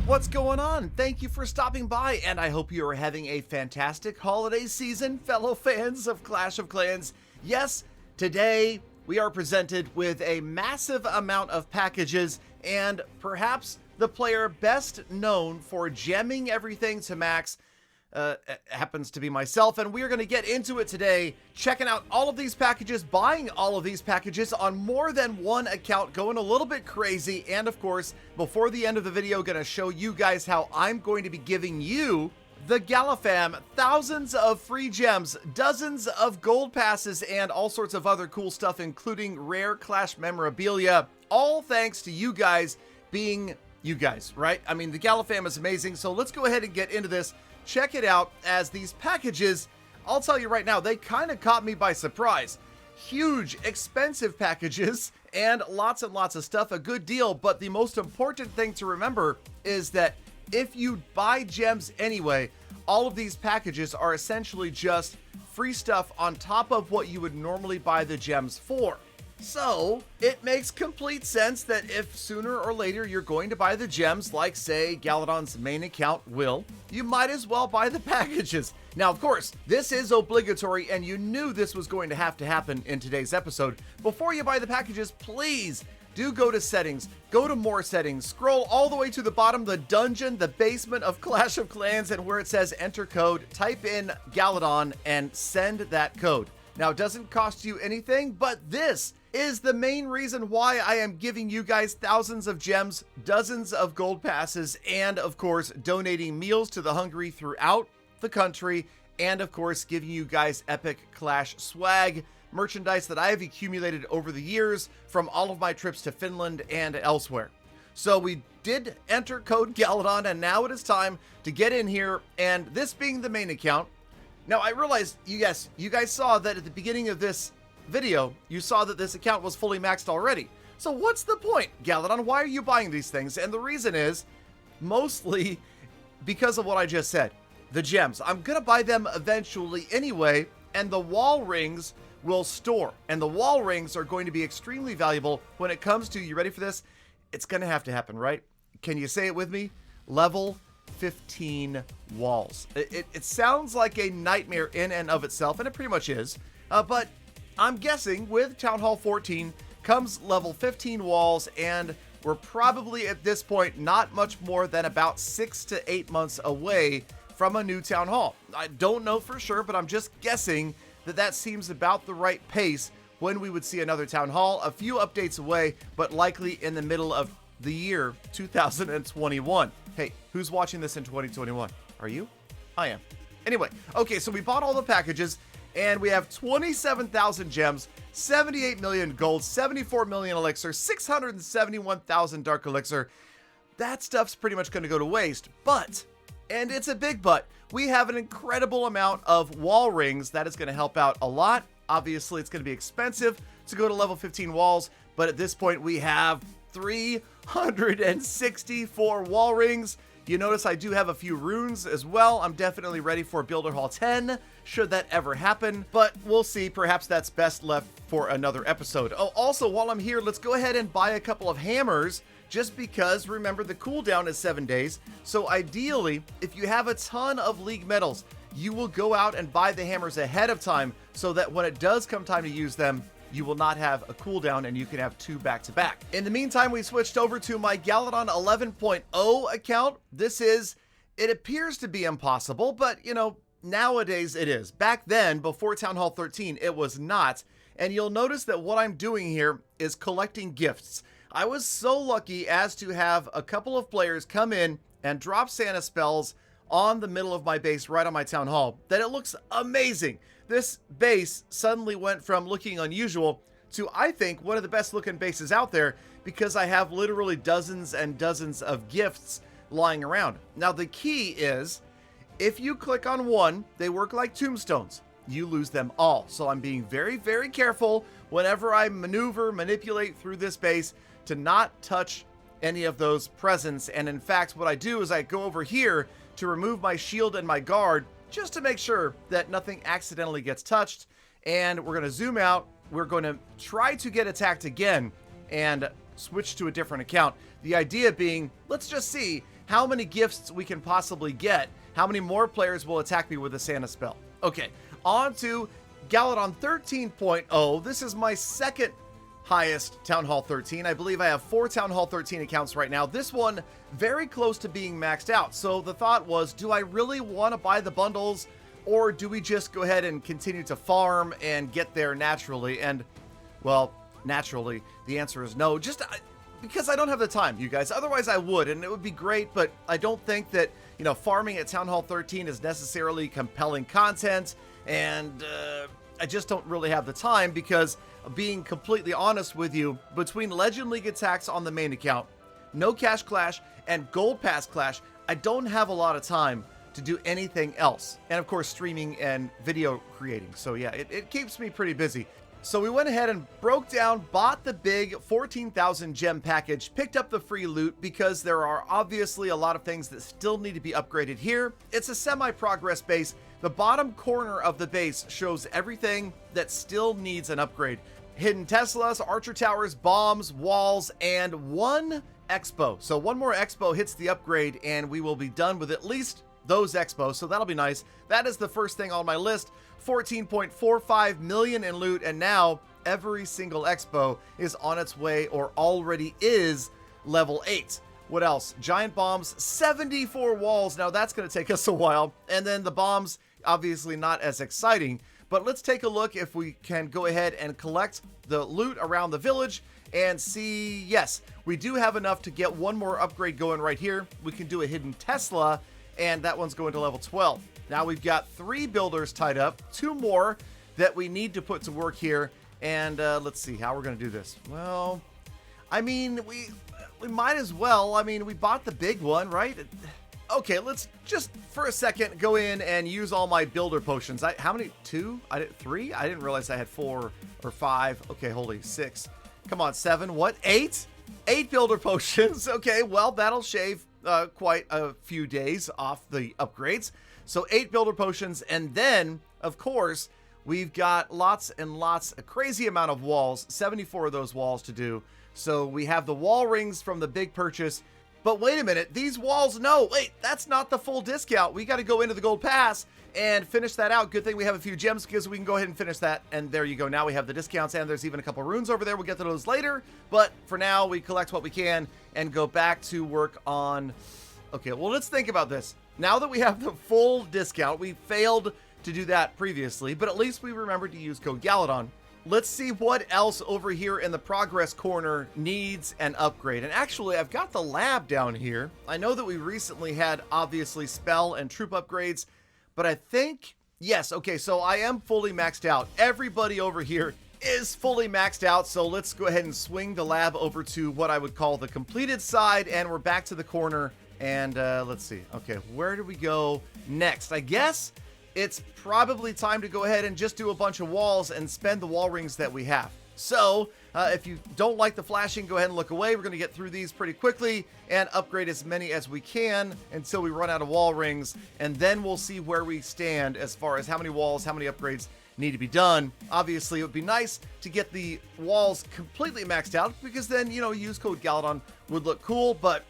What's going on? Thank you for stopping by, and I hope you are having a fantastic holiday season, fellow fans of Clash of Clans. Yes, today we are presented with a massive amount of packages, and perhaps the player best known for gemming everything to max happens to be myself, and we're going to get into it today, checking out all of these packages, buying all of these packages on more than one account, going a little bit crazy, and of course, before the end of the video, going to show you guys how I'm going to be giving you, the Galafam, thousands of free gems, dozens of gold passes, and all sorts of other cool stuff, including rare Clash memorabilia, all thanks to you guys being you guys, right? I mean, the Galafam is amazing, so let's go ahead and get into this. Check it out, as these packages, I'll tell you right now, they kind of caught me by surprise. Huge, expensive packages, and lots of stuff, a good deal, but the most important thing to remember is that if you buy gems anyway, all of these packages are essentially just free stuff on top of what you would normally buy the gems for. So, it makes complete sense that if sooner or later you're going to buy the gems, like say Galadon's main account will, you might as well buy the packages. Now, of course, this is obligatory, and you knew this was going to happen in today's episode. Before you buy the packages, please do go to settings, go to more settings, scroll all the way to the bottom, the dungeon, the basement of Clash of Clans, and where it says enter code, type in Galadon and send that code. Now, it doesn't cost you anything, but this is the main reason why I am giving you guys thousands of gems, dozens of gold passes, and of course, donating meals to the hungry throughout the country, and of course, giving you guys epic Clash swag, merchandise that I have accumulated over the years from all of my trips to Finland and elsewhere. So we did enter code Galadon, and now it is time to get in here, and this being the main account. Now, I realized, you guys saw that at the beginning of this video, you saw that this account was fully maxed already. So what's the point, Galadon? Why are you buying these things? And the reason is mostly because of what I just said. The gems. I'm going to buy them eventually anyway, and the wall rings will store. And the wall rings are going to be extremely valuable when it comes to, you ready for this? It's going to have to happen, right? Can you say it with me? Level 15 walls. It sounds like a nightmare in and of itself, and it pretty much is. But I'm guessing with Town Hall 14 comes level 15 walls, and we're probably at this point not much more than about 6 to 8 months away from a new Town Hall. I don't know for sure, but I'm just guessing that seems about the right pace when we would see another Town Hall. A few updates away, but likely in the middle of the year 2021. Hey, who's watching this in 2021? Are you? I am. Anyway, okay, so we bought all the packages, and we have 27,000 gems, 78 million gold, 74 million elixir, 671,000 dark elixir. That stuff's pretty much going to go to waste, but, and it's a big but, we have an incredible amount of wall rings that is going to help out a lot. Obviously, it's going to be expensive to go to level 15 walls, but at this point, we have 364 wall rings. You notice I do have a few runes as well. I'm definitely ready for Builder Hall 10, should that ever happen, but we'll see. Perhaps that's best left for another episode. Oh, also, while I'm here, let's go ahead and buy a couple of hammers, just because, remember, the cooldown is 7 days. So ideally, if you have a ton of League medals, you will go out and buy the hammers ahead of time so that when it does come time to use them, you will not have a cooldown and you can have 2 back-to-back. In the meantime, we switched over to my Galadon 11.0 account. It appears to be impossible, but you know, nowadays it is. Back then, before Town Hall 13, it was not. And you'll notice that what I'm doing here is collecting gifts. I was so lucky as to have a couple of players come in and drop Santa spells on the middle of my base right on my Town Hall that it looks amazing. This base suddenly went from looking unusual to, I think, one of the best looking bases out there, because I have literally dozens and dozens of gifts lying around. Now, the key is, if you click on one, they work like tombstones. You lose them all. So I'm being very, very careful whenever I manipulate through this base to not touch any of those presents. And in fact, what I do is I go over here to remove my shield and my guard, just to make sure that nothing accidentally gets touched. And we're going to zoom out. We're going to try to get attacked again and switch to a different account. The idea being, let's just see how many gifts we can possibly get, how many more players will attack me with a Santa spell. Okay, on to Galadon 13.0. This is my second highest Town Hall 13. I believe I have 4 Town Hall 13 accounts right now. This one very close to being maxed out. So the thought was, do I really want to buy the bundles, or do we just go ahead and continue to farm and get there naturally? And well, naturally, the answer is no. Just because I don't have the time, you guys. Otherwise I would, and it would be great, but I don't think that, you know, farming at Town Hall 13 is necessarily compelling content, and I just don't really have the time because, being completely honest with you, between Legend League attacks on the main account, no cash clash, and gold pass clash, I don't have a lot of time to do anything else. And of course, streaming and video creating. So yeah, it keeps me pretty busy. So we went ahead and broke down, bought the big 14,000 gem package, picked up the free loot because there are obviously a lot of things that still need to be upgraded here. It's a semi-progress base. The bottom corner of the base shows everything that still needs an upgrade. Hidden Teslas, Archer Towers, bombs, walls, and 1 expo. So 1 more expo hits the upgrade and we will be done with at least those expos, so that'll be nice. That is the first thing on my list. 14.45 million in loot, and now every single expo is on its way or already is level 8. What else? Giant bombs, 74 walls. Now that's going to take us a while. And then the bombs, obviously not as exciting, but let's take a look if we can go ahead and collect the loot around the village and see. Yes, we do have enough to get 1 more upgrade going right here. We can do a hidden Tesla, and that one's going to level 12. Now we've got 3 builders tied up, 2 more that we need to put to work here. And let's see how we're going to do this. Well, I mean, we might as well. I mean, we bought the big one, right? Okay, let's just for a second go in and use all my builder potions. How many? 2? 3? I didn't realize I had 4 or 5. Okay, holy 6. Come on, 7. What? 8? 8 builder potions. Okay, well, that'll shave quite a few days off the upgrades. So 8 builder potions, and then, of course, we've got lots and lots, a crazy amount of walls, 74 of those walls to do. So we have the wall rings from the big purchase. But wait a minute, these walls, no, wait, that's not the full discount. We got to go into the gold pass and finish that out. Good thing we have a few gems because we can go ahead and finish that. And there you go. Now we have the discounts, and there's even a couple runes over there. We'll get to those later. But for now, we collect what we can and go back to work on... Okay, well, let's think about this. Now that we have the full discount, we failed to do that previously, but at least we remembered to use code Galadon. Let's see what else over here in the progress corner needs an upgrade. And actually, I've got the lab down here. I know that we recently had, obviously, spell and troop upgrades, but I think... Yes, okay, so I am fully maxed out. Everybody over here is fully maxed out, so let's go ahead and swing the lab over to what I would call the completed side, and we're back to the corner. And let's see. Okay, where do we go next? I guess it's probably time to go ahead and just do a bunch of walls and spend the wall rings that we have. So if you don't like the flashing, go ahead and look away. We're going to get through these pretty quickly and upgrade as many as we can until we run out of wall rings. And then we'll see where we stand as far as how many walls, how many upgrades need to be done. Obviously, it would be nice to get the walls completely maxed out because then, you know, use code Galadon would look cool, but...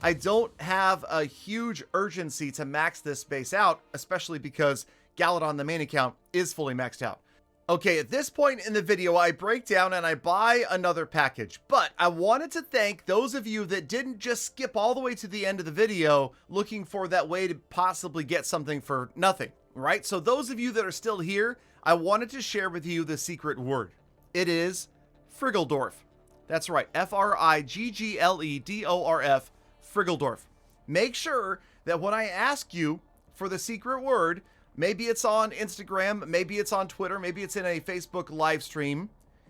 I don't have a huge urgency to max this space out, especially because Galadon, the main account, is fully maxed out. Okay, at this point in the video, I break down and I buy another package, but I wanted to thank those of you that didn't just skip all the way to the end of the video looking for that way to possibly get something for nothing, right? So those of you that are still here, I wanted to share with you the secret word. It is Friggledorf. That's right, Friggledorf, Friggledorf. Make sure that when I ask you for the secret word, maybe it's on Instagram, maybe it's on Twitter, maybe it's in a Facebook live stream,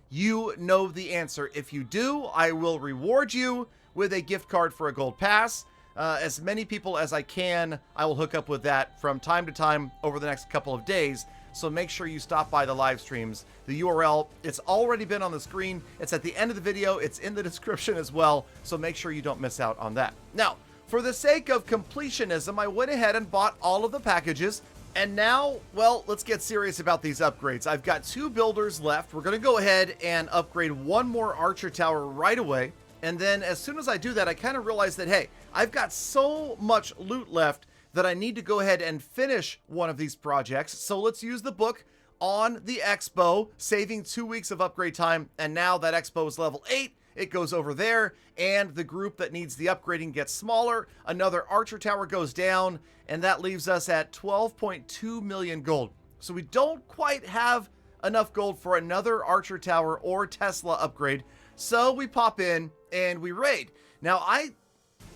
you know the answer. If you do, I will reward you with a gift card for a gold pass. As many people as I can, I will hook up with that from time to time over the next couple of days. So make sure you stop by the live streams. The URL, it's already been on the screen. It's at the end of the video. It's in the description as well. So make sure you don't miss out on that. Now, for the sake of completionism, I went ahead and bought all of the packages. And now, well, let's get serious about these upgrades. I've got 2 builders left. We're going to go ahead and upgrade 1 more Archer Tower right away. And then as soon as I do that, I kind of realize that, hey, I've got so much loot left that I need to go ahead and finish one of these projects. So let's use the book on the Expo, saving 2 weeks of upgrade time. And now that Expo is level 8, it goes over there, and the group that needs the upgrading gets smaller. Another archer tower goes down, and that leaves us at 12.2 million gold. So we don't quite have enough gold for another archer tower or Tesla upgrade. So we pop in and we raid. Now, I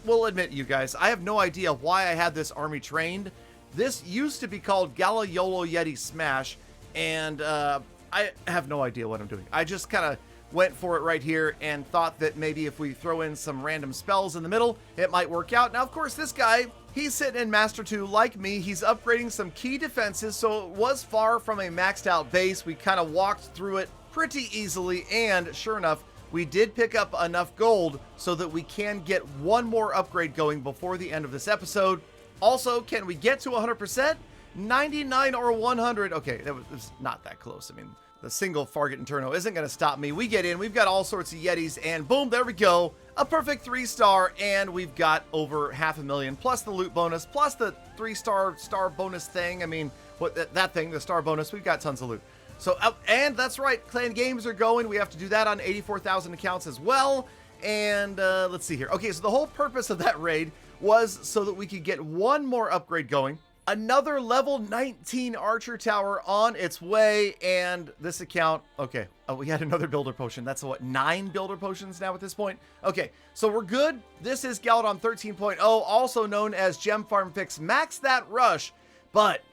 will admit, you guys, I have no idea why I had this army trained. This used to be called Galayolo Yeti Smash, and I have no idea what I'm doing. I just kind of went for it right here and thought that maybe if we throw in some random spells in the middle, it might work out. Now, of course, this guy, he's sitting in Master 2 like me. He's upgrading some key defenses, so it was far from a maxed out base. We kind of walked through it pretty easily, and sure enough, we did pick up enough gold so that we can get one more upgrade going before the end of this episode. Also, can we get to 100%? 99 or 100? Okay, that was not that close. I mean, the single Fargate Interno isn't going to stop me. We get in, we've got all sorts of Yetis, and boom, there we go. A perfect 3-star, and we've got over 500,000, plus the loot bonus, plus the 3-star bonus thing. I mean, what that thing, the star bonus, we've got tons of loot. So, and that's right, clan games are going. We have to do that on 84,000 accounts as well. And let's see here. Okay, so the whole purpose of that raid was so that we could get one more upgrade going. Another level 19 archer tower on its way, and this account, okay, we had another builder potion. That's what, 9 builder potions now at this point? Okay, so we're good. This is Galadon 13.0, also known as Gem Farm Fix Max That Rush, but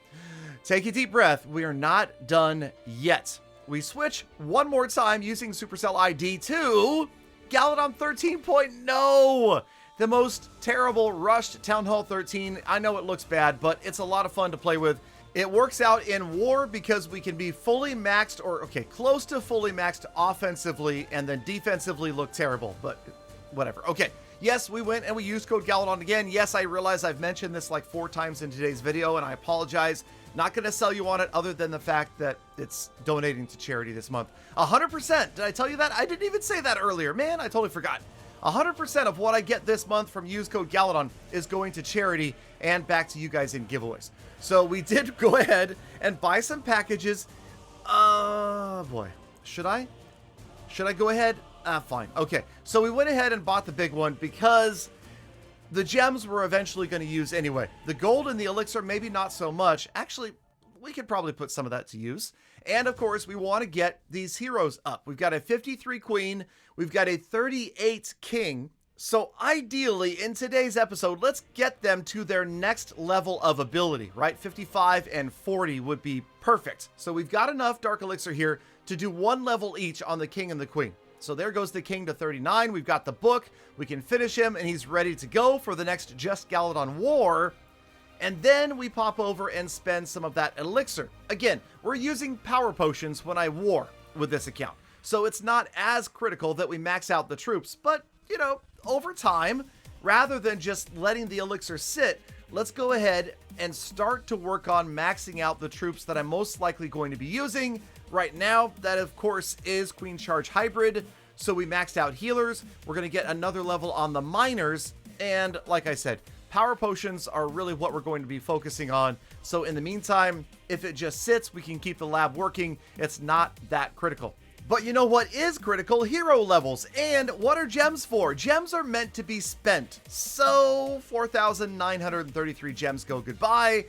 take a deep breath. We are not done yet. We switch one more time using Supercell ID to Galadon 13.0. The most terrible rushed Town Hall 13. I know it looks bad, but it's a lot of fun to play with. It works out in war because we can be fully maxed, or okay, close to fully maxed offensively, and then defensively look terrible, but whatever. Okay, yes, we went and we used code Galadon again. Yes, I realize I've mentioned this like 4 times in today's video, and I apologize. Not going to sell you on it other than the fact that it's donating to charity this month. 100%. Did I tell you that? I didn't even say that earlier. Man, I totally forgot. 100% of what I get this month from use code Galadon is going to charity and back to you guys in giveaways. So we did go ahead and buy some packages. Boy, should I go ahead? Fine. Okay. So we went ahead and bought the big one because the gems we're eventually going to use anyway. The gold and the elixir, maybe not so much. Actually, we could probably put some of that to use. And of course, we want to get these heroes up. We've got a 53 queen. We've got a 38 king. So ideally, in today's episode, let's get them to their next level of ability, right? 55 and 40 would be perfect. So we've got enough dark elixir here to do 1 level each on the king and the queen. So there goes the king to 39. We've got the book. We can finish him, and he's ready to go for the next Just Galadon War. And then we pop over and spend some of that elixir. Again, we're using power potions when I war with this account. So it's not as critical that we max out the troops. But, you know, over time, rather than just letting the elixir sit, let's go ahead and start to work on maxing out the troops that I'm most likely going to be using. Right now, that of course is Queen Charge Hybrid. So we maxed out healers. We're going to get another level on the miners. And like I said, power potions are really what we're going to be focusing on. So in the meantime, if it just sits, we can keep the lab working. It's not that critical. But you know what is critical? Hero levels. And what are gems for? Gems are meant to be spent. So 4,933 gems go goodbye.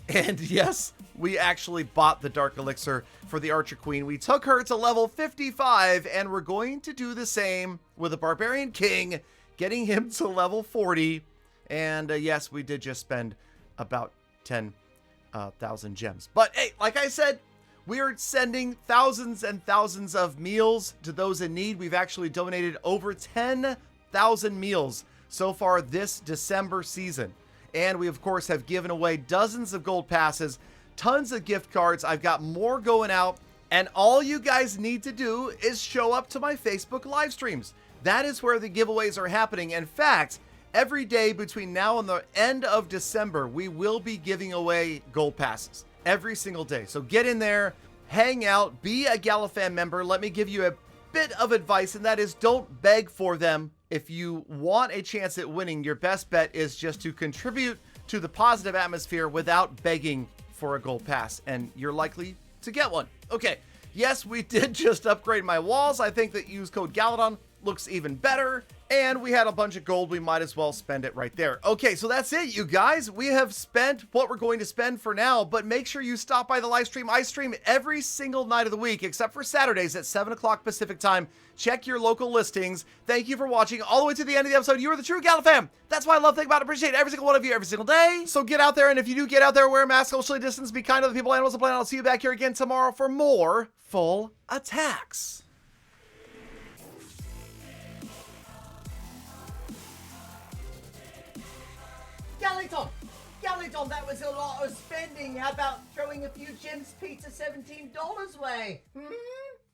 And yes, we actually bought the Dark Elixir for the Archer Queen. We took her to level 55, and we're going to do the same with the Barbarian King, getting him to level 40. And yes, we did just spend about 10,000 gems. But hey, like I said, we are sending thousands and thousands of meals to those in need. We've actually donated over 10,000 meals so far this December season. And we, of course, have given away dozens of gold passes, tons of gift cards. I've got more going out. And all you guys need to do is show up to my Facebook live streams. That is where the giveaways are happening. In fact, every day between now and the end of December, we will be giving away gold passes every single day. So get in there, hang out, be a Galafan member. Let me give you a bit of advice, and that is don't beg for them if you want a chance at winning, your best bet is just to contribute to the positive atmosphere without begging for a gold pass, and you're likely to get one. Okay, yes, we did just upgrade my walls. I think that use code Galadon looks even better, and we had a bunch of gold. We might as well spend it right there. Okay, so that's it, you guys. We have spent what we're going to spend for now, but make sure you stop by the live stream. I stream every single night of the week, except for Saturdays at 7 o'clock Pacific time. Check your local listings. Thank you for watching all the way to the end of the episode. You are the true Gala fam. That's why I love, think about, appreciate every single one of you every single day. So get out there, and if you do get out there, wear a mask, socially distance, be kind to the people, animals, and planet. I'll see you back here again tomorrow for more full attacks. Galadon, that was a lot of spending. How about throwing a few gems pizza $17 away? Hmm?